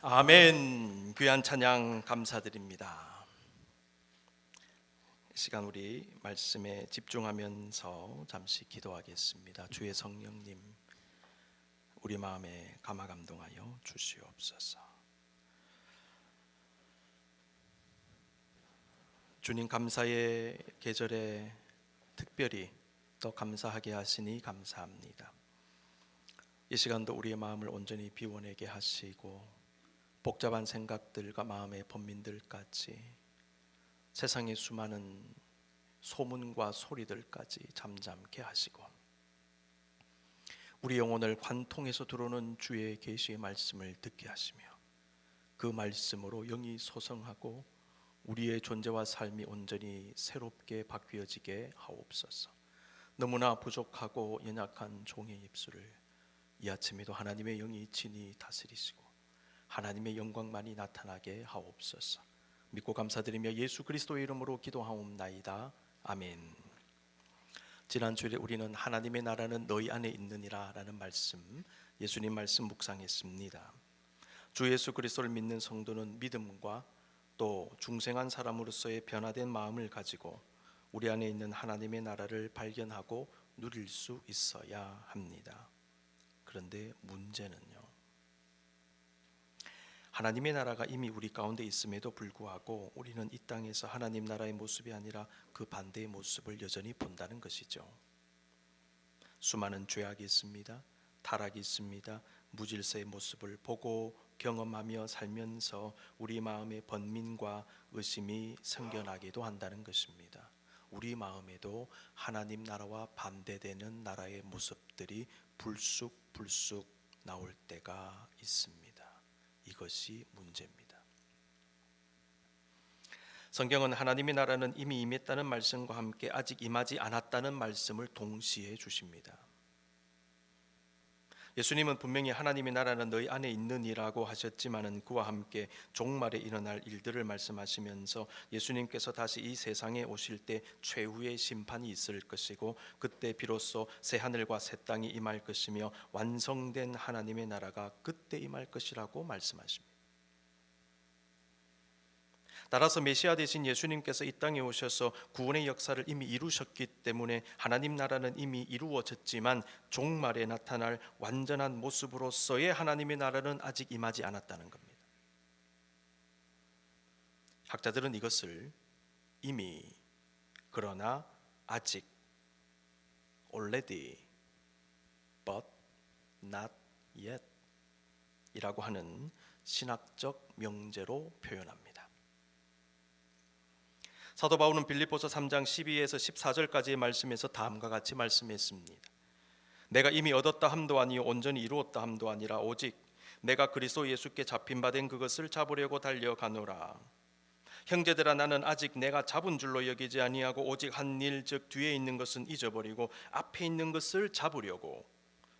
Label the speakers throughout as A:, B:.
A: 아멘. 귀한 찬양 감사드립니다. 이 시간 우리 말씀에 집중하면서 잠시 기도하겠습니다. 주의 성령님, 우리 마음에 감화감동하여 주시옵소서. 주님, 감사의 계절에 특별히 더 감사하게 하시니 감사합니다. 이 시간도 우리의 마음을 온전히 비워내게 하시고 복잡한 생각들과 마음의 번민들까지, 세상의 수많은 소문과 소리들까지 잠잠케 하시고 우리 영혼을 관통해서 들어오는 주의 계시의 말씀을 듣게 하시며 그 말씀으로 영이 소성하고 우리의 존재와 삶이 온전히 새롭게 바뀌어지게 하옵소서. 너무나 부족하고 연약한 종의 입술을 이 아침에도 하나님의 영이 친히 다스리시고 하나님의 영광만이 나타나게 하옵소서. 믿고 감사드리며 예수 그리스도의 이름으로 기도하옵나이다. 아멘. 지난주에 우리는 하나님의 나라는 너희 안에 있느니라 라는 말씀, 예수님 말씀 묵상했습니다. 주 예수 그리스도를 믿는 성도는 믿음과 또 중생한 사람으로서의 변화된 마음을 가지고 우리 안에 있는 하나님의 나라를 발견하고 누릴 수 있어야 합니다. 그런데 문제는요, 하나님의 나라가 이미 우리 가운데 있음에도 불구하고 우리는 이 땅에서 하나님 나라의 모습이 아니라 그 반대의 모습을 여전히 본다는 것이죠. 수많은 죄악이 있습니다. 타락이 있습니다. 무질서의 모습을 보고 경험하며 살면서 우리 마음의 번민과 의심이 생겨나기도 한다는 것입니다. 우리 마음에도 하나님 나라와 반대되는 나라의 모습들이 불쑥불쑥 나올 때가 있습니다. 이것이 문제입니다. 성경은 하나님의 나라는 이미 임했다는 말씀과 함께 아직 임하지 않았다는 말씀을 동시에 주십니다. 예수님은 분명히 하나님의 나라는 너희 안에 있느니라고 하셨지만은 그와 함께 종말에 일어날 일들을 말씀하시면서 예수님께서 다시 이 세상에 오실 때 최후의 심판이 있을 것이고 그때 비로소 새 하늘과 새 땅이 임할 것이며 완성된 하나님의 나라가 그때 임할 것이라고 말씀하십니다. 따라서 메시아 되신 예수님께서 이 땅에 오셔서 구원의 역사를 이미 이루셨기 때문에 하나님 나라는 이미 이루어졌지만 종말에 나타날 완전한 모습으로서의 하나님의 나라는 아직 임하지 않았다는 겁니다. 학자들은 이것을 이미, 그러나 아직, already, but not yet 이라고 하는 신학적 명제로 표현합니다. 사도 바울은 빌립보서 3장 12에서 14절까지의 말씀에서 다음과 같이 말씀했습니다. 내가 이미 얻었다 함도 아니요 온전히 이루었다 함도 아니라 오직 내가 그리스도 예수께 잡힌 바 된 그것을 잡으려고 달려가노라. 형제들아, 나는 아직 내가 잡은 줄로 여기지 아니하고 오직 한 일, 즉 뒤에 있는 것은 잊어버리고 앞에 있는 것을 잡으려고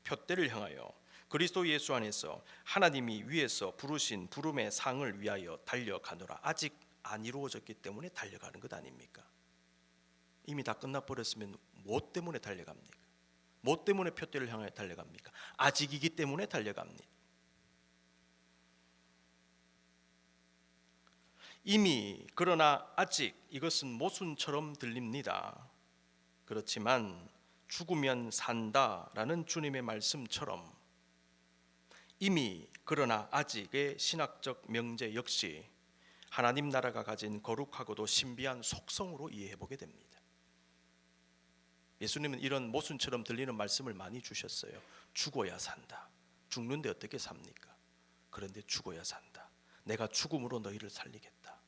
A: 표대를 향하여 그리스도 예수 안에서 하나님이 위에서 부르신 부름의 상을 위하여 달려가노라. 아직 안 이루어졌기 때문에 달려가는 것 아닙니까? 이미 다 끝나버렸으면 뭐 때문에 달려갑니까? 뭐 때문에 표대를 향해 달려갑니까? 아직이기 때문에 달려갑니다. 이미, 그러나 아직, 이것은 모순처럼 들립니다. 그렇지만 죽으면 산다라는 주님의 말씀처럼 이미, 그러나 아직의 신학적 명제 역시 하나님 나라가 가진 거룩하고도 신비한 속성으로 이해해보게 됩니다. 예수님은 이런 모순처럼 들리는 말씀을 많이 주셨어요. 죽어야 산다. 죽는데 어떻게 삽니까? 그런데 죽어야 산다. 내가 죽음으로 너희를 살리겠다.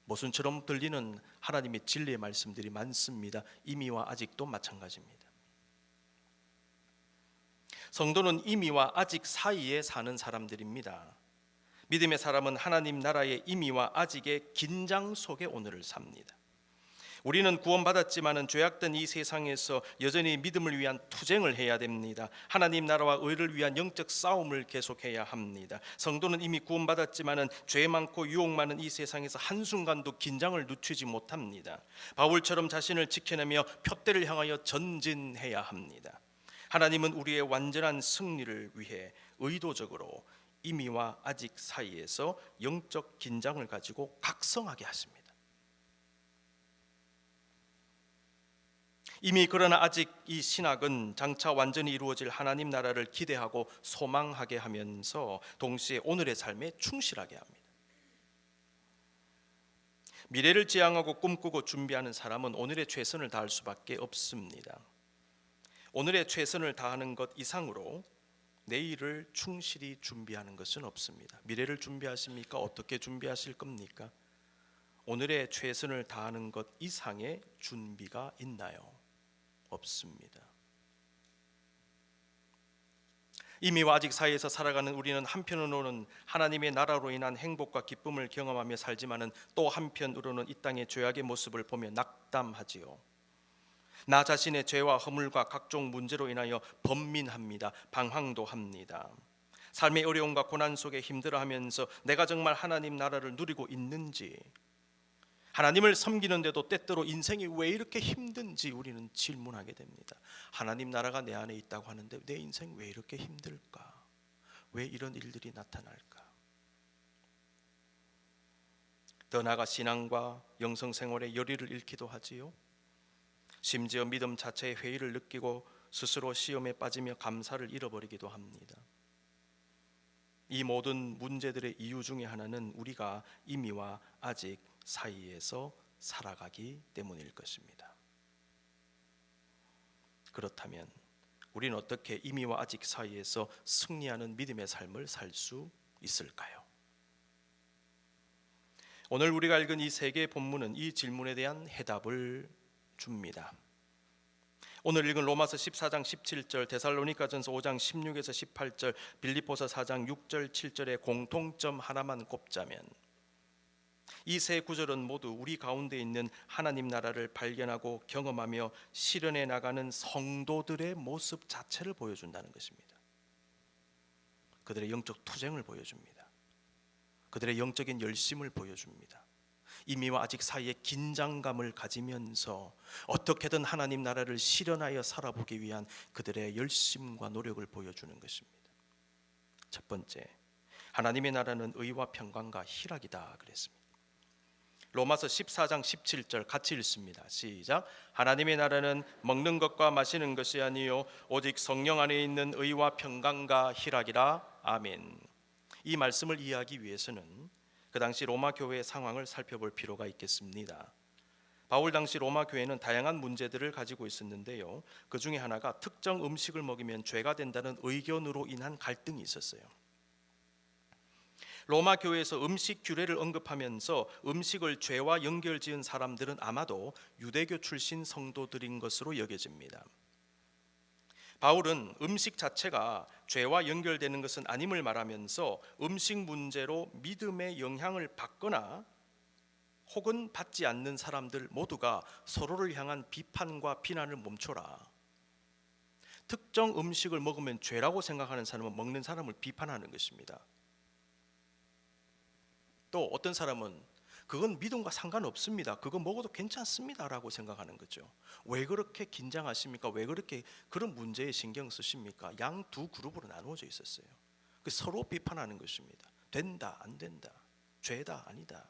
A: 모순처럼 들리는 하나님의 진리의 말씀들이 많습니다. 이미와 아직도 마찬가지입니다. 성도는 이미와 아직 사이에 사는 사람들입니다. 믿음의 사람은 하나님 나라의 이미와 아직의 긴장 속에 오늘을 삽니다. 우리는 구원받았지만은 죄악된 이 세상에서 여전히 믿음을 위한 투쟁을 해야 됩니다. 하나님 나라와 의를 위한 영적 싸움을 계속해야 합니다. 성도는 이미 구원받았지만은 죄 많고 유혹 많은 이 세상에서 한순간도 긴장을 늦추지 못합니다. 바울처럼 자신을 지켜내며 표대를 향하여 전진해야 합니다. 하나님은 우리의 완전한 승리를 위해 의도적으로 이미와 아직 사이에서 영적 긴장을 가지고 각성하게 하십니다. 이미 그러나 아직 이 신학은 장차 완전히 이루어질 하나님 나라를 기대하고 소망하게 하면서 동시에 오늘의 삶에 충실하게 합니다. 미래를 지향하고 꿈꾸고 준비하는 사람은 오늘의 최선을 다할 수밖에 없습니다. 오늘의 최선을 다하는 것 이상으로 내일을 충실히 준비하는 것은 없습니다. 미래를 준비하십니까? 어떻게 준비하실 겁니까? 오늘의 최선을 다하는 것 이상의 준비가 있나요? 없습니다. 이미와 아직 사이에서 살아가는 우리는 한편으로는 하나님의 나라로 인한 행복과 기쁨을 경험하며 살지만은 또 한편으로는 이 땅의 죄악의 모습을 보며 낙담하지요. 나 자신의 죄와 허물과 각종 문제로 인하여 번민합니다. 방황도 합니다. 삶의 어려움과 고난 속에 힘들어하면서 내가 정말 하나님 나라를 누리고 있는지, 하나님을 섬기는데도 때때로 인생이 왜 이렇게 힘든지 우리는 질문하게 됩니다. 하나님 나라가 내 안에 있다고 하는데 내 인생 왜 이렇게 힘들까? 왜 이런 일들이 나타날까? 더 나아가 신앙과 영성생활의 열의를 잃기도 하지요. 심지어 믿음 자체의 회의를 느끼고 스스로 시험에 빠지며 감사를 잃어버리기도 합니다. 이 모든 문제들의 이유 중에 하나는 우리가 이미와 아직 사이에서 살아가기 때문일 것입니다. 그렇다면 우리는 어떻게 이미와 아직 사이에서 승리하는 믿음의 삶을 살 수 있을까요? 오늘 우리가 읽은 이 세 개의 본문은 이 질문에 대한 해답을 줍니다. 오늘 읽은 로마서 14장 17절, 데살로니가전서 5장 16에서 18절, 빌립보서 4장 6절 7절의 공통점 하나만 꼽자면 이 세 구절은 모두 우리 가운데 있는 하나님 나라를 발견하고 경험하며 실현해 나가는 성도들의 모습 자체를 보여준다는 것입니다. 그들의 영적 투쟁을 보여줍니다. 그들의 영적인 열심을 보여줍니다. 이미와 아직 사이에 긴장감을 가지면서 어떻게든 하나님 나라를 실현하여 살아보기 위한 그들의 열심과 노력을 보여주는 것입니다. 첫 번째, 하나님의 나라는 의와 평강과 희락이다 그랬습니다. 로마서 14장 17절 같이 읽습니다. 시작. 하나님의 나라는 먹는 것과 마시는 것이 아니요 오직 성령 안에 있는 의와 평강과 희락이라. 아멘. 이 말씀을 이해하기 위해서는 그 당시 로마 교회의 상황을 살펴볼 필요가 있겠습니다. 바울 당시 로마 교회는 다양한 문제들을 가지고 있었는데요. 그 중에 하나가 특정 음식을 먹이면 죄가 된다는 의견으로 인한 갈등이 있었어요. 로마 교회에서 음식 규례를 언급하면서 음식을 죄와 연결지은 사람들은 아마도 유대교 출신 성도들인 것으로 여겨집니다. 바울은 음식 자체가 죄와 연결되는 것은 아님을 말하면서 음식 문제로 믿음의 영향을 받거나 혹은 받지 않는 사람들 모두가 서로를 향한 비판과 비난을 멈춰라. 특정 음식을 먹으면 죄라고 생각하는 사람은 먹는 사람을 비판하는 것입니다. 또 어떤 사람은 그건 믿음과 상관없습니다. 그거 먹어도 괜찮습니다 라고 생각하는 거죠. 왜 그렇게 긴장하십니까? 왜 그렇게 그런 문제에 신경 쓰십니까? 양 두 그룹으로 나누어져 있었어요. 서로 비판하는 것입니다. 된다, 안 된다, 죄다, 아니다.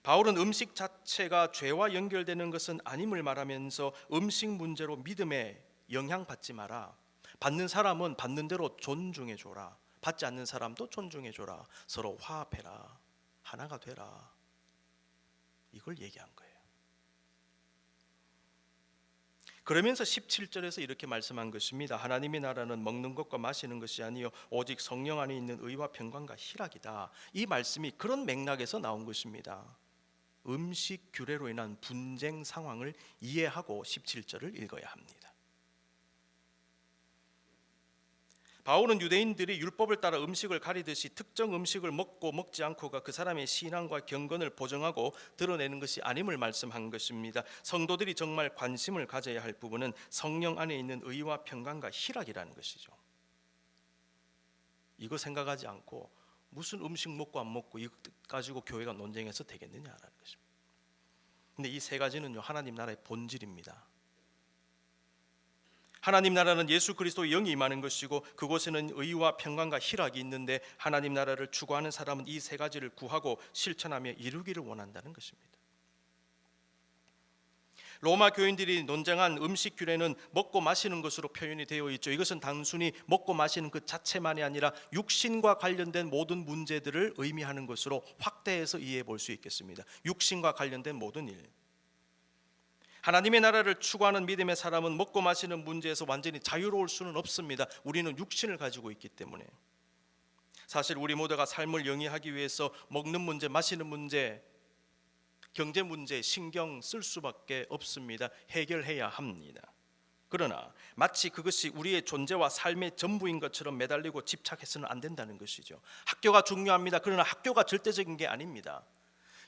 A: 바울은 음식 자체가 죄와 연결되는 것은 아님을 말하면서 음식 문제로 믿음에 영향받지 마라. 받는 사람은 받는 대로 존중해줘라. 받지 않는 사람도 존중해줘라. 서로 화합해라. 하나가 되라. 이걸 얘기한 거예요. 그러면서 17절에서 이렇게 말씀한 것입니다. 하나님의 나라는 먹는 것과 마시는 것이 아니요 오직 성령 안에 있는 의와 평강과 희락이다. 이 말씀이 그런 맥락에서 나온 것입니다. 음식 규례로 인한 분쟁 상황을 이해하고 17절을 읽어야 합니다. 바울은 유대인들이 율법을 따라 음식을 가리듯이 특정 음식을 먹고 먹지 않고가 그 사람의 신앙과 경건을 보정하고 드러내는 것이 아님을 말씀한 것입니다. 성도들이 정말 관심을 가져야 할 부분은 성령 안에 있는 의와 평강과 희락이라는 것이죠. 이거 생각하지 않고 무슨 음식 먹고 안 먹고 이거 가지고 교회가 논쟁해서 되겠느냐라는 것입니다. 근데 이 세 가지는요 하나님 나라의 본질입니다. 하나님 나라는 예수 그리스도의 영이 임하는 것이고 그곳에는 의와 평강과 희락이 있는데 하나님 나라를 추구하는 사람은 이 세 가지를 구하고 실천하며 이루기를 원한다는 것입니다. 로마 교인들이 논쟁한 음식 규례는 먹고 마시는 것으로 표현이 되어 있죠. 이것은 단순히 먹고 마시는 그 자체만이 아니라 육신과 관련된 모든 문제들을 의미하는 것으로 확대해서 이해해 볼 수 있겠습니다. 육신과 관련된 모든 일. 하나님의 나라를 추구하는 믿음의 사람은 먹고 마시는 문제에서 완전히 자유로울 수는 없습니다. 우리는 육신을 가지고 있기 때문에. 사실 우리 모두가 삶을 영위하기 위해서 먹는 문제, 마시는 문제, 경제 문제 신경 쓸 수밖에 없습니다. 해결해야 합니다. 그러나 마치 그것이 우리의 존재와 삶의 전부인 것처럼 매달리고 집착해서는 안 된다는 것이죠. 학교가 중요합니다. 그러나 학교가 절대적인 게 아닙니다.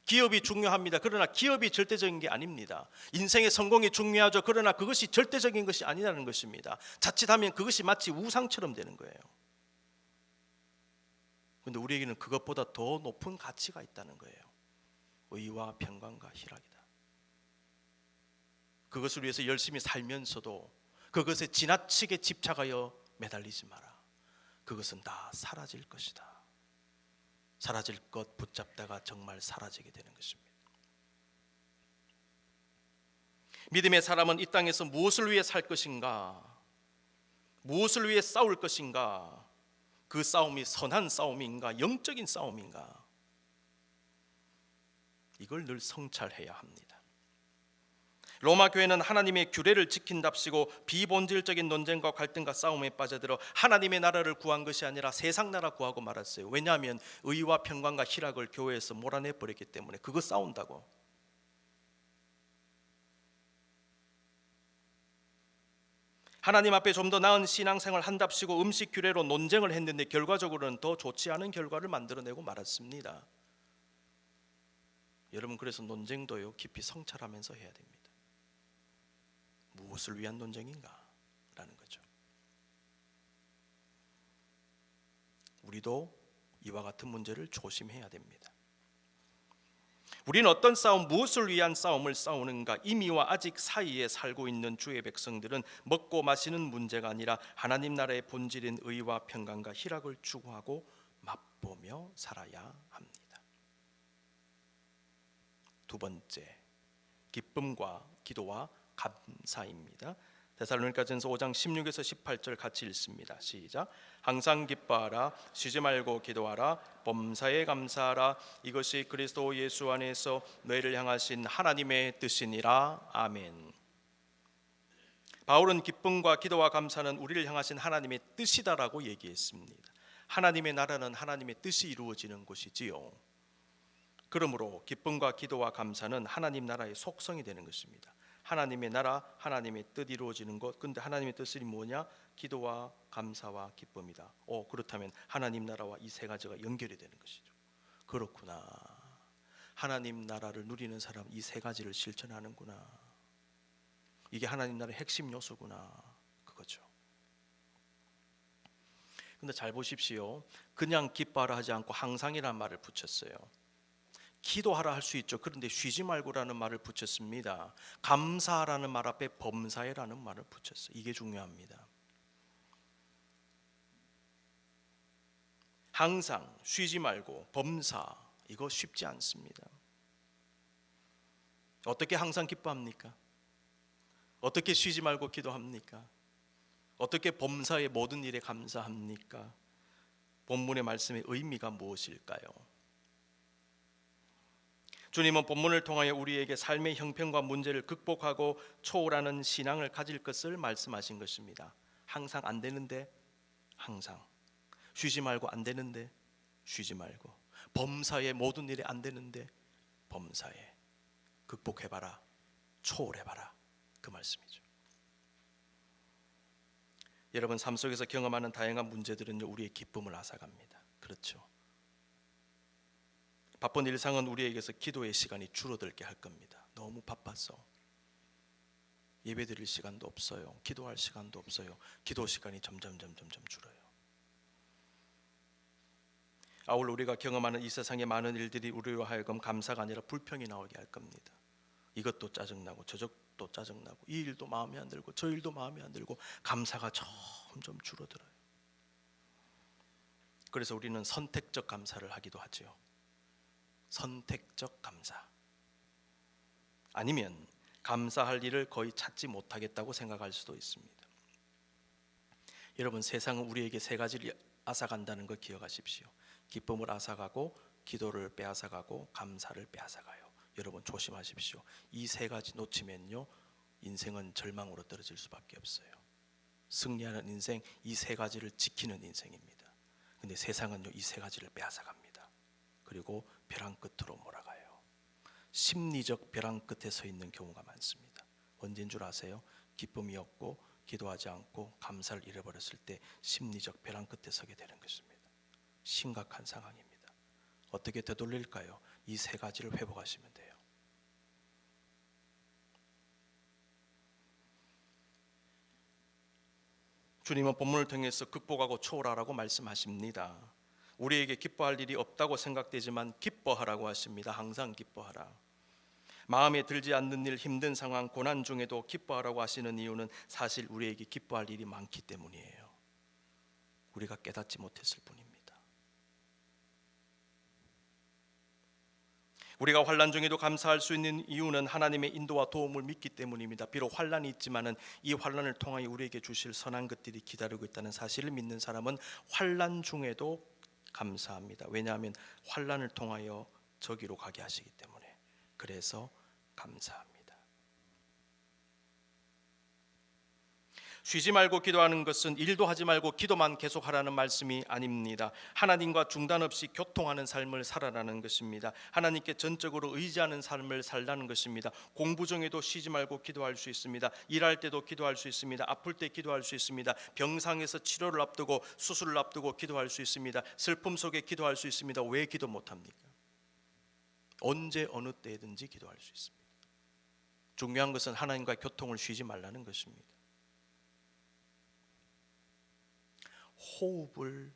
A: 기업이 중요합니다. 그러나 기업이 절대적인 게 아닙니다. 인생의 성공이 중요하죠. 그러나 그것이 절대적인 것이 아니라는 것입니다. 자칫하면 그것이 마치 우상처럼 되는 거예요. 그런데 우리에게는 그것보다 더 높은 가치가 있다는 거예요. 의와 평강과 희락이다. 그것을 위해서 열심히 살면서도 그것에 지나치게 집착하여 매달리지 마라. 그것은 다 사라질 것이다. 사라질 것 붙잡다가 정말 사라지게 되는 것입니다. 믿음의 사람은 이 땅에서 무엇을 위해 살 것인가? 무엇을 위해 싸울 것인가? 그 싸움이 선한 싸움인가? 영적인 싸움인가? 이걸 늘 성찰해야 합니다. 로마 교회는 하나님의 규례를 지킨답시고 비본질적인 논쟁과 갈등과 싸움에 빠져들어 하나님의 나라를 구한 것이 아니라 세상 나라 구하고 말았어요. 왜냐하면 의와 평강과 희락을 교회에서 몰아내 버렸기 때문에. 그거 싸운다고. 하나님 앞에 좀 더 나은 신앙생활 한답시고 음식 규례로 논쟁을 했는데 결과적으로는 더 좋지 않은 결과를 만들어내고 말았습니다. 여러분, 그래서 논쟁도요 깊이 성찰하면서 해야 됩니다. 무엇을 위한 논쟁인가? 라는 거죠. 우리도 이와 같은 문제를 조심해야 됩니다. 우리는 어떤 싸움, 무엇을 위한 싸움을 싸우는가? 이미와 아직 사이에 살고 있는 주의 백성들은 먹고 마시는 문제가 아니라 하나님 나라의 본질인 의와 평강과 희락을 추구하고 맛보며 살아야 합니다. 두 번째, 기쁨과 기도와 감사입니다. 데살로니가전서 5장 16에서 18절 같이 읽습니다. 시작. 항상 기뻐하라, 쉬지 말고 기도하라, 범사에 감사하라. 이것이 그리스도 예수 안에서 너희를 향하신 하나님의 뜻이니라. 아멘. 바울은 기쁨과 기도와 감사는 우리를 향하신 하나님의 뜻이다라고 얘기했습니다. 하나님의 나라는 하나님의 뜻이 이루어지는 곳이지요. 그러므로 기쁨과 기도와 감사는 하나님 나라의 속성이 되는 것입니다. 하나님의 나라, 하나님의 뜻 이루어지는 것. 근데 하나님의 뜻이 뭐냐? 기도와 감사와 기쁨이다. 그렇다면 하나님 나라와 이 세 가지가 연결이 되는 것이죠. 그렇구나. 하나님 나라를 누리는 사람 이 세 가지를 실천하는구나. 이게 하나님 나라의 핵심 요소구나. 그거죠. 근데 잘 보십시오. 그냥 기뻐하라 하지 않고 항상이라는 말을 붙였어요. 기도하라 할 수 있죠. 그런데 쉬지 말고라는 말을 붙였습니다. 감사하라는 말 앞에 범사에라는 말을 붙였어요. 이게 중요합니다. 항상 쉬지 말고 범사, 이거 쉽지 않습니다. 어떻게 항상 기뻐합니까? 어떻게 쉬지 말고 기도합니까? 어떻게 범사의 모든 일에 감사합니까? 본문의 말씀의 의미가 무엇일까요? 주님은 본문을 통하여 우리에게 삶의 형편과 문제를 극복하고 초월하는 신앙을 가질 것을 말씀하신 것입니다. 항상 안 되는데 항상, 쉬지 말고 안 되는데 쉬지 말고, 범사의 모든 일이 안 되는데 범사에 극복해봐라, 초월해봐라, 그 말씀이죠. 여러분, 삶 속에서 경험하는 다양한 문제들은 우리의 기쁨을 앗아갑니다. 그렇죠. 바쁜 일상은 우리에게서 기도의 시간이 줄어들게 할 겁니다. 너무 바빠서 예배드릴 시간도 없어요. 기도할 시간도 없어요. 기도 시간이 점점 줄어요. 아울러 우리가 경험하는 이 세상의 많은 일들이 우리로 하여금 감사가 아니라 불평이 나오게 할 겁니다. 이것도 짜증나고 저것도 짜증나고 이 일도 마음에 안 들고 저 일도 마음에 안 들고 감사가 점점 줄어들어요. 그래서 우리는 선택적 감사를 하기도 하죠. 선택적 감사. 아니면 감사할 일을 거의 찾지 못하겠다고 생각할 수도 있습니다. 여러분, 세상은 우리에게 세 가지를 앗아간다는 걸 기억하십시오. 기쁨을 앗아가고 기도를 빼앗아가고 감사를 빼앗아가요. 여러분 조심하십시오. 이 세 가지 놓치면요 인생은 절망으로 떨어질 수밖에 없어요. 승리하는 인생, 이 세 가지를 지키는 인생입니다. 근데 세상은요 이 세 가지를 빼앗아갑니다. 그리고 벼랑 끝으로 몰아가요. 심리적 벼랑 끝에 서 있는 경우가 많습니다. 언제인 줄 아세요? 기쁨이 없고 기도하지 않고 감사를 잃어버렸을 때 심리적 벼랑 끝에 서게 되는 것입니다. 심각한 상황입니다. 어떻게 되돌릴까요? 이 세 가지를 회복하시면 돼요. 주님은 본문을 통해서 극복하고 초월하라고 말씀하십니다. 우리에게 기뻐할 일이 없다고 생각되지만 기뻐하라고 하십니다. 항상 기뻐하라. 마음에 들지 않는 일, 힘든 상황, 고난 중에도 기뻐하라고 하시는 이유는 사실 우리에게 기뻐할 일이 많기 때문이에요. 우리가 깨닫지 못했을 뿐입니다. 우리가 환난 중에도 감사할 수 있는 이유는 하나님의 인도와 도움을 믿기 때문입니다. 비록 환난이 있지만은 이 환난을 통하여 우리에게 주실 선한 것들이 기다리고 있다는 사실을 믿는 사람은 환난 중에도 감사합니다. 왜냐하면 환난을 통하여 저기로 가게 하시기 때문에. 그래서 감사합니다. 쉬지 말고 기도하는 것은 일도 하지 말고 기도만 계속하라는 말씀이 아닙니다. 하나님과 중단 없이 교통하는 삶을 살아라는 것입니다. 하나님께 전적으로 의지하는 삶을 살라는 것입니다. 공부 중에도 쉬지 말고 기도할 수 있습니다. 일할 때도 기도할 수 있습니다. 아플 때 기도할 수 있습니다. 병상에서 치료를 앞두고 수술을 앞두고 기도할 수 있습니다. 슬픔 속에 기도할 수 있습니다. 왜 기도 못합니까? 언제 어느 때든지 기도할 수 있습니다. 중요한 것은 하나님과 교통을 쉬지 말라는 것입니다. 호흡을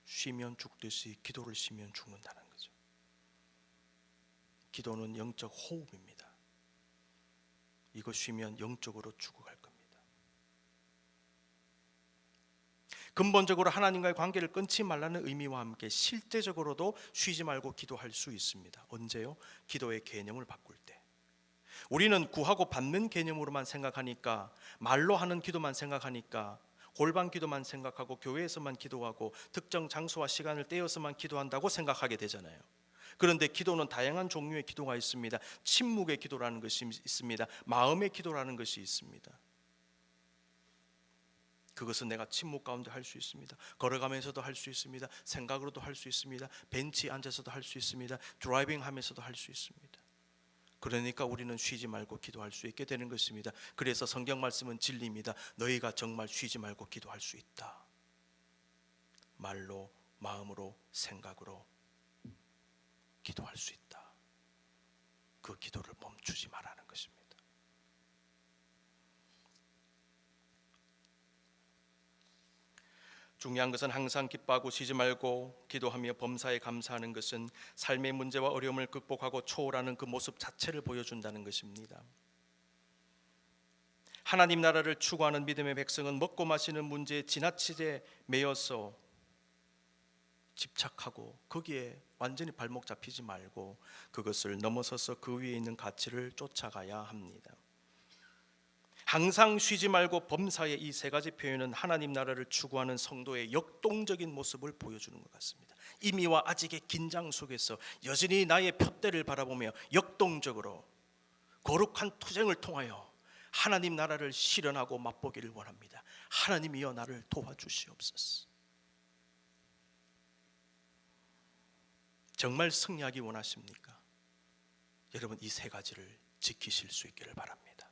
A: 쉬면 죽듯이 기도를 쉬면 죽는다는 거죠. 기도는 영적 호흡입니다. 이거 쉬면 영적으로 죽어갈 겁니다. 근본적으로 하나님과의 관계를 끊지 말라는 의미와 함께 실제적으로도 쉬지 말고 기도할 수 있습니다. 언제요? 기도의 개념을 바꿀 때. 우리는 구하고 받는 개념으로만 생각하니까, 말로 하는 기도만 생각하니까, 골방 기도만 생각하고 교회에서만 기도하고 특정 장소와 시간을 떼어서만 기도한다고 생각하게 되잖아요. 그런데 기도는 다양한 종류의 기도가 있습니다. 침묵의 기도라는 것이 있습니다. 마음의 기도라는 것이 있습니다. 그것은 내가 침묵 가운데 할 수 있습니다. 걸어가면서도 할 수 있습니다. 생각으로도 할 수 있습니다. 벤치에 앉아서도 할 수 있습니다. 드라이빙 하면서도 할 수 있습니다. 그러니까 우리는 쉬지 말고 기도할 수 있게 되는 것입니다. 그래서 성경 말씀은 진리입니다. 너희가 정말 쉬지 말고 기도할 수 있다. 말로, 마음으로, 생각으로 기도할 수 있다. 그 기도를 멈추지 말라는 것입니다. 중요한 것은 항상 기뻐하고 쉬지 말고 기도하며 범사에 감사하는 것은 삶의 문제와 어려움을 극복하고 초월하는 그 모습 자체를 보여준다는 것입니다. 하나님 나라를 추구하는 믿음의 백성은 먹고 마시는 문제에 지나치게 매여서 집착하고 거기에 완전히 발목 잡히지 말고 그것을 넘어서서 그 위에 있는 가치를 쫓아가야 합니다. 항상 쉬지 말고 범사의 이 세 가지 표현은 하나님 나라를 추구하는 성도의 역동적인 모습을 보여주는 것 같습니다. 이미와 아직의 긴장 속에서 여전히 나의 푯대를 바라보며 역동적으로 거룩한 투쟁을 통하여 하나님 나라를 실현하고 맛보기를 원합니다. 하나님이여 나를 도와주시옵소서. 정말 승리하기 원하십니까? 여러분 이 세 가지를 지키실 수 있기를 바랍니다.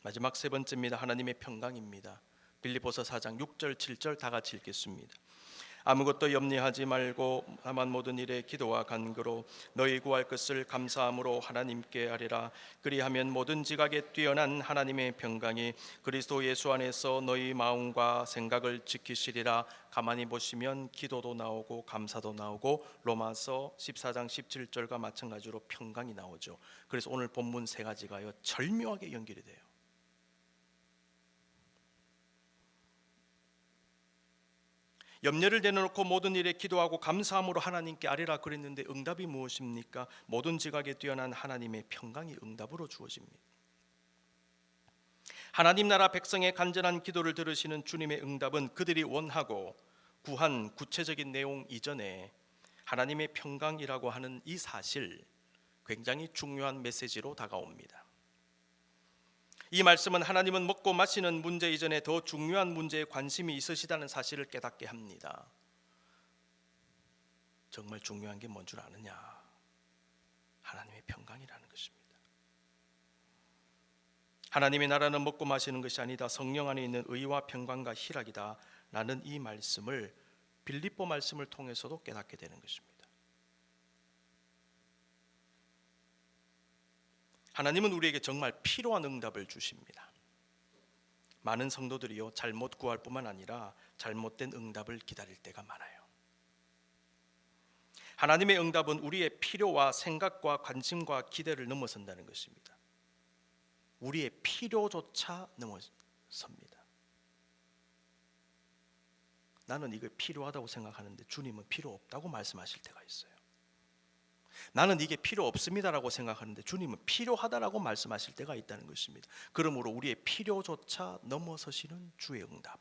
A: 마지막 세 번째입니다. 하나님의 평강입니다. 빌립보서 4장 6절 7절 다 같이 읽겠습니다. 아무것도 염려하지 말고 다만 모든 일에 기도와 간구로 너희 구할 것을 감사함으로 하나님께 아뢰라. 그리하면 모든 지각에 뛰어난 하나님의 평강이 그리스도 예수 안에서 너희 마음과 생각을 지키시리라. 가만히 보시면 기도도 나오고 감사도 나오고 로마서 14장 17절과 마찬가지로 평강이 나오죠. 그래서 오늘 본문 세 가지가요 절묘하게 연결이 돼요. 염려를 내려놓고 모든 일에 기도하고 감사함으로 하나님께 아뢰라 그랬는데 응답이 무엇입니까? 모든 지각에 뛰어난 하나님의 평강이 응답으로 주어집니다. 하나님 나라 백성의 간절한 기도를 들으시는 주님의 응답은 그들이 원하고 구한 구체적인 내용 이전에 하나님의 평강이라고 하는 이 사실, 굉장히 중요한 메시지로 다가옵니다. 이 말씀은 하나님은 먹고 마시는 문제 이전에 더 중요한 문제에 관심이 있으시다는 사실을 깨닫게 합니다. 정말 중요한 게 뭔 줄 아느냐? 하나님의 평강이라는 것입니다. 하나님의 나라는 먹고 마시는 것이 아니다. 성령 안에 있는 의와 평강과 희락이다. 라는 이 말씀을 빌립보 말씀을 통해서도 깨닫게 되는 것입니다. 하나님은 우리에게 정말 필요한 응답을 주십니다. 많은 성도들이요 잘못 구할 뿐만 아니라 잘못된 응답을 기다릴 때가 많아요. 하나님의 응답은 우리의 필요와 생각과 관심과 기대를 넘어선다는 것입니다. 우리의 필요조차 넘어섭니다. 나는 이게 필요하다고 생각하는데 주님은 필요 없다고 말씀하실 때가 있어요. 나는 이게 필요 없습니다라고 생각하는데 주님은 필요하다라고 말씀하실 때가 있다는 것입니다. 그러므로 우리의 필요조차 넘어서시는 주의 응답.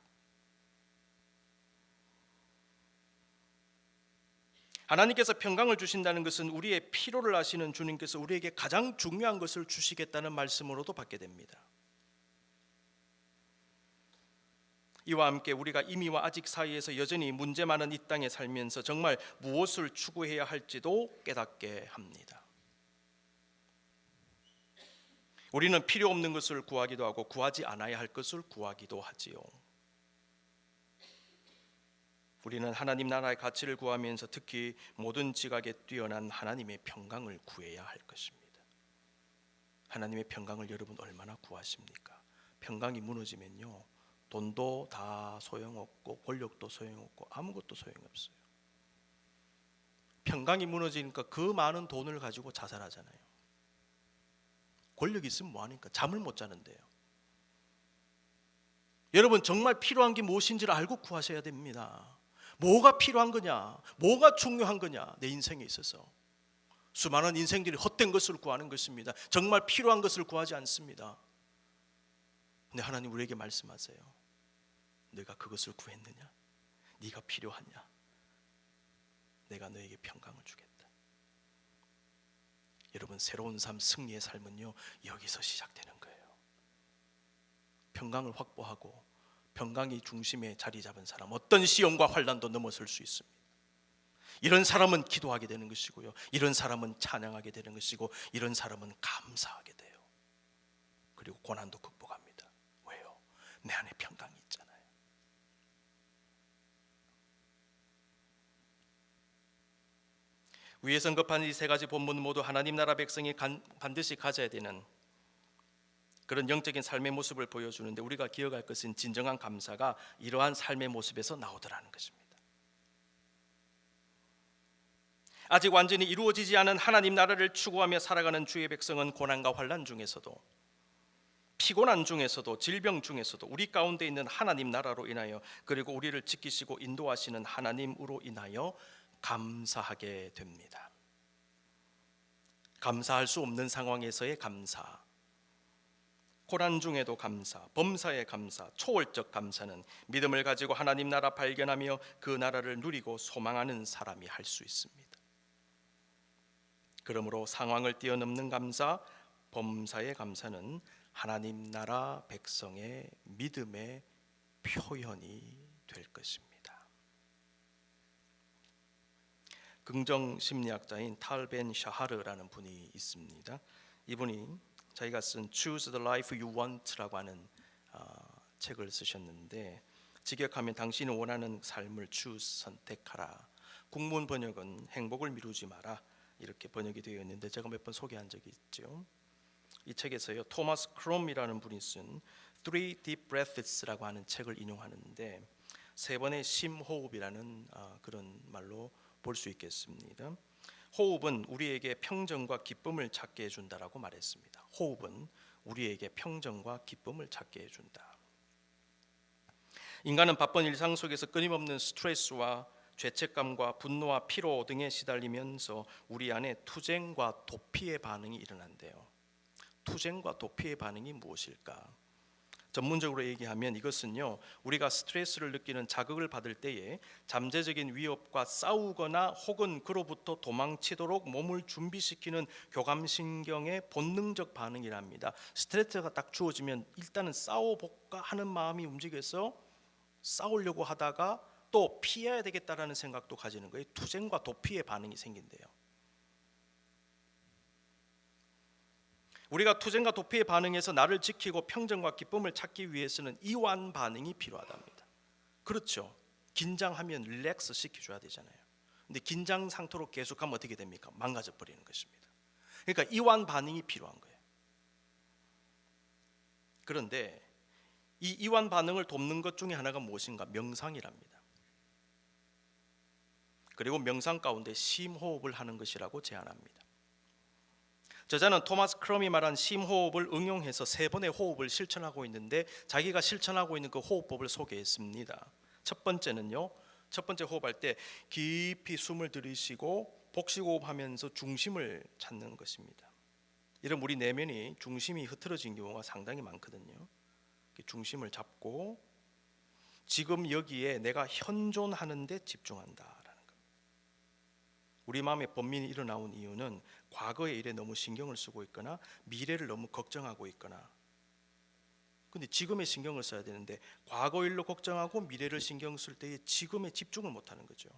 A: 하나님께서 평강을 주신다는 것은 우리의 필요를 아시는 주님께서 우리에게 가장 중요한 것을 주시겠다는 말씀으로도 받게 됩니다. 이와 함께 우리가 이미와 아직 사이에서 여전히 문제 많은 이 땅에 살면서 정말 무엇을 추구해야 할지도 깨닫게 합니다. 우리는 필요 없는 것을 구하기도 하고 구하지 않아야 할 것을 구하기도 하지요. 우리는 하나님 나라의 가치를 구하면서 특히 모든 지각에 뛰어난 하나님의 평강을 구해야 할 것입니다. 하나님의 평강을 여러분 얼마나 구하십니까? 평강이 무너지면요 돈도 다 소용없고 권력도 소용없고 아무것도 소용없어요. 평강이 무너지니까 그 많은 돈을 가지고 자살하잖아요. 권력이 있으면 뭐하니까 잠을 못 자는데요. 여러분 정말 필요한 게 무엇인지를 알고 구하셔야 됩니다. 뭐가 필요한 거냐? 뭐가 중요한 거냐? 내 인생에 있어서 수많은 인생들이 헛된 것을 구하는 것입니다. 정말 필요한 것을 구하지 않습니다. 근데 하나님 우리에게 말씀하세요. 내가 그것을 구했느냐? 네가 필요하냐? 내가 너에게 평강을 주겠다. 여러분 새로운 삶, 승리의 삶은요 여기서 시작되는 거예요. 평강을 확보하고 평강이 중심에 자리 잡은 사람, 어떤 시험과 환난도 넘어설 수 있습니다. 이런 사람은 기도하게 되는 것이고요, 이런 사람은 찬양하게 되는 것이고, 이런 사람은 감사하게 돼요. 그리고 고난도 극복합니다. 왜요? 내 안에 평강이 있잖아요. 위에 언급한 이 세 가지 본문 모두 하나님 나라 백성이 반드시 가져야 되는 그런 영적인 삶의 모습을 보여주는데, 우리가 기억할 것은 진정한 감사가 이러한 삶의 모습에서 나오더라는 것입니다. 아직 완전히 이루어지지 않은 하나님 나라를 추구하며 살아가는 주의 백성은 고난과 환난 중에서도, 피곤한 중에서도, 질병 중에서도 우리 가운데 있는 하나님 나라로 인하여, 그리고 우리를 지키시고 인도하시는 하나님으로 인하여 감사하게 됩니다. 감사할 수 없는 상황에서의 감사, 고난 중에도 감사, 범사의 감사, 초월적 감사는 믿음을 가지고 하나님 나라 발견하며 그 나라를 누리고 소망하는 사람이 할 수 있습니다. 그러므로 상황을 뛰어넘는 감사, 범사의 감사는 하나님 나라 백성의 믿음의 표현이 될 것입니다. 긍정 심리학자인 탈 벤 샤하르라는 분이 있습니다. 이분이 자기가 쓴 Choose the Life You Want라고 하는 책을 쓰셨는데, 직역하면 당신이 원하는 삶을 선택하라. 국문 번역은 행복을 미루지 마라 이렇게 번역이 되어 있는데 제가 몇 번 소개한 적이 있죠. 이 책에서요 토마스 크롬이라는 분이 쓴 Three Deep Breaths라고 하는 책을 인용하는데 세 번의 심호흡이라는 그런 말로 볼 수 있겠습니다. 호흡은 우리에게 평정과 기쁨을 찾게 해준다라고 말했습니다. 호흡은 우리에게 평정과 기쁨을 찾게 해준다. 인간은 바쁜 일상 속에서 끊임없는 스트레스와 죄책감과 분노와 피로 등에 시달리면서 우리 안에 투쟁과 도피의 반응이 일어난대요. 투쟁과 도피의 반응이 무엇일까? 전문적으로 얘기하면 이것은요 우리가 스트레스를 느끼는 자극을 받을 때에 잠재적인 위협과 싸우거나 혹은 그로부터 도망치도록 몸을 준비시키는 교감신경의 본능적 반응이랍니다. 스트레스가 딱 주어지면 일단은 싸워볼까 하는 마음이 움직여서 싸우려고 하다가 또 피해야 되겠다라는 생각도 가지는 거예요. 투쟁과 도피의 반응이 생긴대요. 우리가 투쟁과 도피의 반응에서 나를 지키고 평정과 기쁨을 찾기 위해서는 이완 반응이 필요하답니다. 그렇죠. 긴장하면 릴렉스 시켜줘야 되잖아요. 근데 긴장 상태로 계속하면 어떻게 됩니까? 망가져 버리는 것입니다. 그러니까 이완 반응이 필요한 거예요. 그런데 이 이완 반응을 돕는 것 중에 하나가 무엇인가? 명상이랍니다. 그리고 명상 가운데 심호흡을 하는 것이라고 제안합니다. 저자는 토마스 크롬이 말한 심호흡을 응용해서 세 번의 호흡을 실천하고 있는데 자기가 실천하고 있는 그 호흡법을 소개했습니다. 첫 번째는요. 첫 번째 호흡할 때 깊이 숨을 들이쉬고 복식호흡하면서 중심을 찾는 것입니다. 이런 우리 내면이 중심이 흐트러진 경우가 상당히 많거든요. 중심을 잡고 지금 여기에 내가 현존하는 데 집중한다. 우리 마음에 번민이 일어나온 이유는 과거의 일에 너무 신경을 쓰고 있거나 미래를 너무 걱정하고 있거나 근데 지금에 신경을 써야 되는데 과거 일로 걱정하고 미래를 신경 쓸 때에 지금에 집중을 못하는 거죠.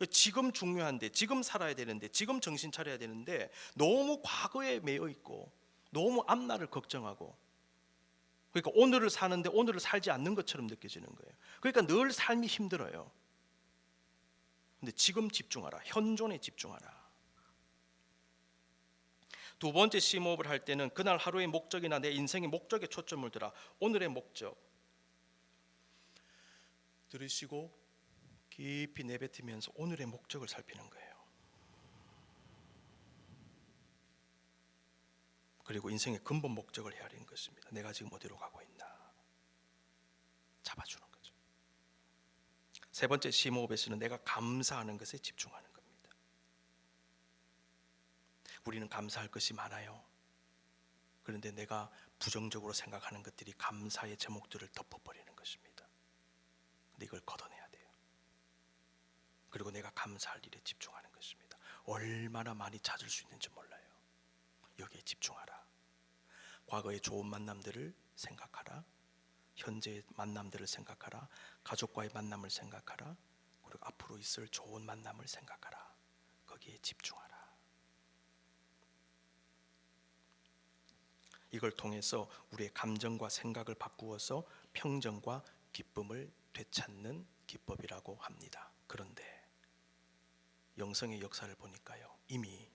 A: 지금 중요한데 지금 살아야 되는데 지금 정신 차려야 되는데 너무 과거에 매여 있고 너무 앞날을 걱정하고 그러니까 오늘을 사는데 오늘을 살지 않는 것처럼 느껴지는 거예요. 그러니까 늘 삶이 힘들어요. 근데 지금 집중하라. 현존에 집중하라. 두 번째 심호흡을 할 때는 그날 하루의 목적이나 내 인생의 목적에 초점을 두라. 오늘의 목적 들으시고 깊이 내뱉으면서 오늘의 목적을 살피는 거예요. 그리고 인생의 근본 목적을 헤아리는 것입니다. 내가 지금 어디로 가고 있나 잡아주는 거죠. 세 번째 심호흡에서는 내가 감사하는 것에 집중하는 겁니다. 우리는 감사할 것이 많아요. 그런데 내가 부정적으로 생각하는 것들이 감사의 제목들을 덮어버리는 것입니다. 근데 이걸 걷어내야 돼요. 그리고 내가 감사할 일에 집중하는 것입니다. 얼마나 많이 찾을 수 있는지 몰라요. 여기에 집중하라. 과거의 좋은 만남들을 생각하라. 현재의 만남들을 생각하라. 가족과의 만남을 생각하라. 그리고 앞으로 있을 좋은 만남을 생각하라. 거기에 집중하라. 이걸 통해서 우리의 감정과 생각을 바꾸어서 평정과 기쁨을 되찾는 기법이라고 합니다. 그런데 영성의 역사를 보니까요, 이미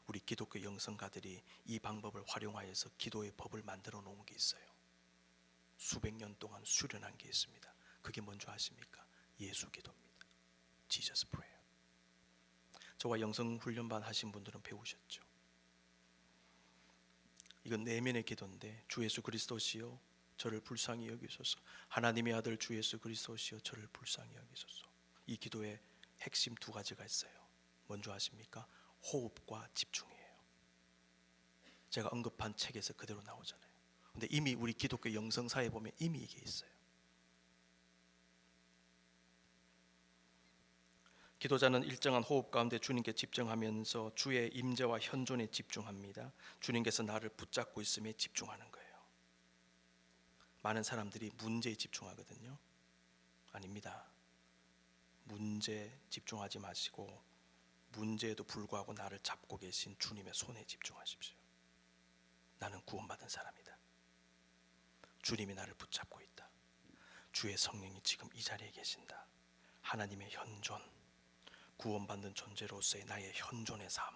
A: 우리 기독교 영성가들이 이 방법을 활용하여서 기도의 법을 만들어 놓은 게 있어요. 수백 년 동안 수련한 게 있습니다. 그게 뭔지 아십니까? 예수 기도입니다. Jesus prayer. 저와 영성 훈련반 하신 분들은 배우셨죠. 이건 내면의 기도인데, 주 예수 그리스도시여 저를 불쌍히 여기소서. 하나님의 아들 주 예수 그리스도시여 저를 불쌍히 여기소서. 이 기도의 핵심 두 가지가 있어요. 뭔지 아십니까? 호흡과 집중이에요. 제가 언급한 책에서 그대로 나오잖아요. 근데 이미 우리 기독교 영성사에 보면 이미 이게 있어요. 기도자는 일정한 호흡 가운데 주님께 집중하면서 주의 임재와 현존에 집중합니다. 주님께서 나를 붙잡고 있음에 집중하는 거예요. 많은 사람들이 문제에 집중하거든요. 아닙니다. 문제에 집중하지 마시고 문제에도 불구하고 나를 잡고 계신 주님의 손에 집중하십시오. 나는 구원받은 사람이다. 주님이 나를 붙잡고 있다. 주의 성령이 지금 이 자리에 계신다. 하나님의 현존, 구원받는 존재로서의 나의 현존의 삶,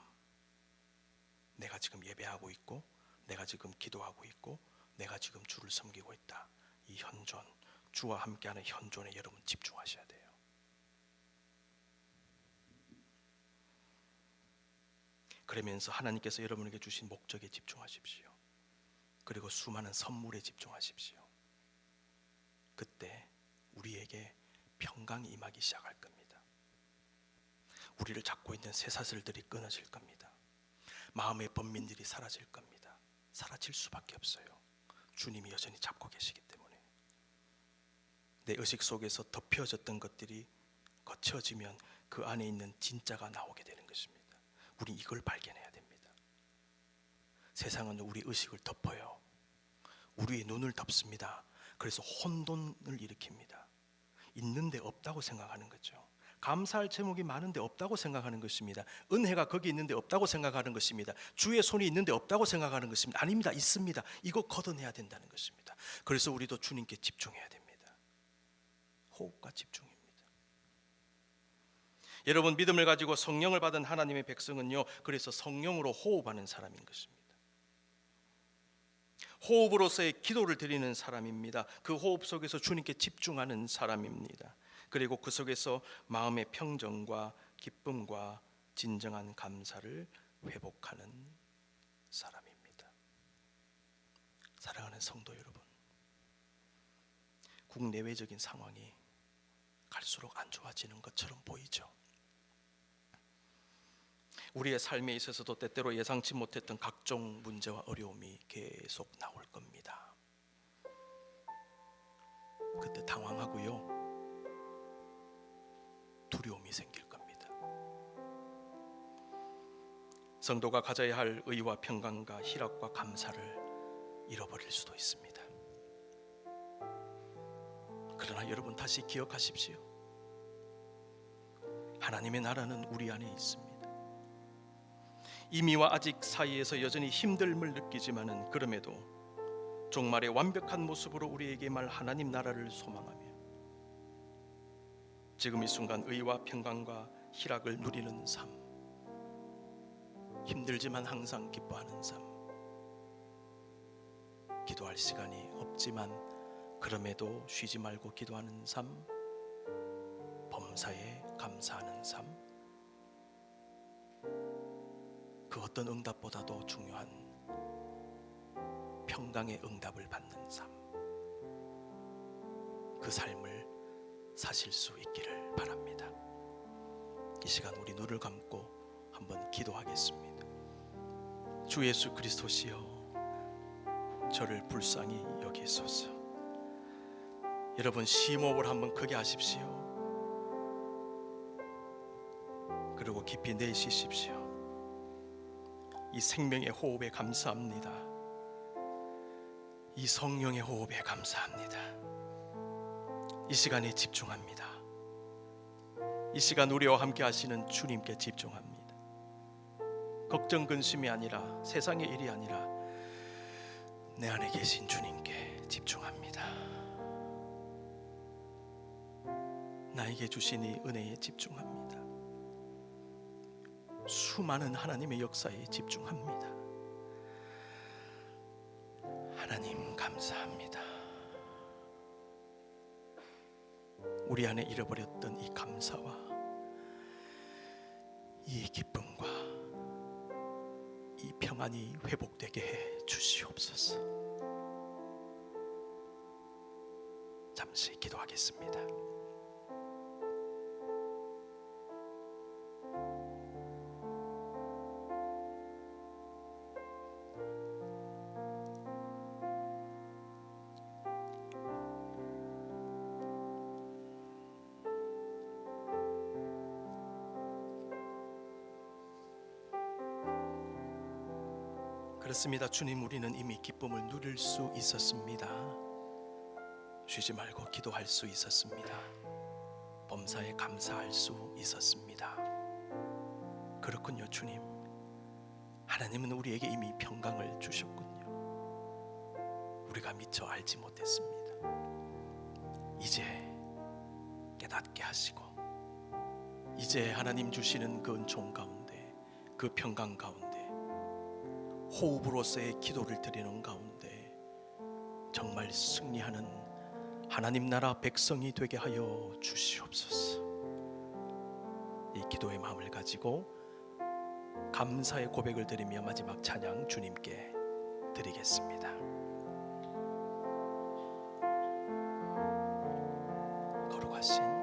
A: 내가 지금 예배하고 있고, 내가 지금 기도하고 있고, 내가 지금 주를 섬기고 있다. 이 현존, 주와 함께하는 현존에 여러분 집중하셔야 돼요. 그러면서 하나님께서 여러분에게 주신 목적에 집중하십시오. 그리고 수많은 선물에 집중하십시오. 그때 우리에게 평강이 임하기 시작할 겁니다. 우리를 잡고 있는 쇠사슬들이 끊어질 겁니다. 마음의 번민들이 사라질 겁니다. 사라질 수밖에 없어요. 주님이 여전히 잡고 계시기 때문에. 내 의식 속에서 덮여졌던 것들이 거쳐지면 그 안에 있는 진짜가 나오게 되는 것입니다. 우리 이걸 발견해야 됩니다. 세상은 우리 의식을 덮어요. 우리의 눈을 덮습니다. 그래서 혼돈을 일으킵니다. 있는데 없다고 생각하는 거죠. 감사할 제목이 많은데 없다고 생각하는 것입니다. 은혜가 거기 있는데 없다고 생각하는 것입니다. 주의 손이 있는데 없다고 생각하는 것입니다. 아닙니다. 있습니다. 이거 걷어내야 된다는 것입니다. 그래서 우리도 주님께 집중해야 됩니다. 호흡과 집중입니다. 여러분, 믿음을 가지고 성령을 받은 하나님의 백성은요, 그래서 성령으로 호흡하는 사람인 것입니다. 호흡으로서의 기도를 드리는 사람입니다. 그 호흡 속에서 주님께 집중하는 사람입니다. 그리고 그 속에서 마음의 평정과 기쁨과 진정한 감사를 회복하는 사람입니다. 사랑하는 성도 여러분, 국내외적인 상황이 갈수록 안 좋아지는 것처럼 보이죠. 우리의 삶에 있어서도 때때로 예상치 못했던 각종 문제와 어려움이 계속 나올 겁니다. 그때 당황하고요, 두려움이 생길 겁니다. 성도가 가져야 할 의와 평강과 희락과 감사를 잃어버릴 수도 있습니다. 그러나 여러분, 다시 기억하십시오. 하나님의 나라는 우리 안에 있습니다. 이미와 아직 사이에서 여전히 힘듦을 느끼지만은 그럼에도 종말의 완벽한 모습으로 우리에게 말 하나님 나라를 소망하며 지금 이 순간 의와 평강과 희락을 누리는 삶, 힘들지만 항상 기뻐하는 삶, 기도할 시간이 없지만 그럼에도 쉬지 말고 기도하는 삶, 범사에 감사하는 삶, 그 어떤 응답보다도 중요한 평강의 응답을 받는 삶, 그 삶을 사실 수 있기를 바랍니다. 이 시간 우리 눈을 감고 한번 기도하겠습니다. 주 예수 그리스도시여, 저를 불쌍히 여기소서. 여러분, 심호흡을 한번 크게 하십시오. 그리고 깊이 내쉬십시오. 이 생명의 호흡에 감사합니다. 이 성령의 호흡에 감사합니다. 이 시간에 집중합니다. 이 시간 우리와 함께 하시는 주님께 집중합니다. 걱정 근심이 아니라, 세상의 일이 아니라 내 안에 계신 주님께 집중합니다. 나에게 주신 이 은혜에 집중합니다. 수많은 하나님의 역사에 집중합니다. 하나님 감사합니다. 우리 안에 잃어버렸던 이 감사와 이 기쁨과 이 평안이 회복되게 해 주시옵소서. 잠시 기도하겠습니다. 그렇습니다. 주님, 우리는 이미 기쁨을 누릴 수 있었습니다. 쉬지 말고 기도할 수 있었습니다. 범사에 감사할 수 있었습니다. 그렇군요. 주님, 하나님은 우리에게 이미 평강을 주셨군요. 우리가 미처 알지 못했습니다. 이제 깨닫게 하시고, 이제 하나님 주시는 그 은총 가운데, 그 평강 가운데, 호흡으로서의 기도를 드리는 가운데 정말 승리하는 하나님 나라 백성이 되게 하여 주시옵소서. 이 기도의 마음을 가지고 감사의 고백을 드리며 마지막 찬양 주님께 드리겠습니다. 거룩하신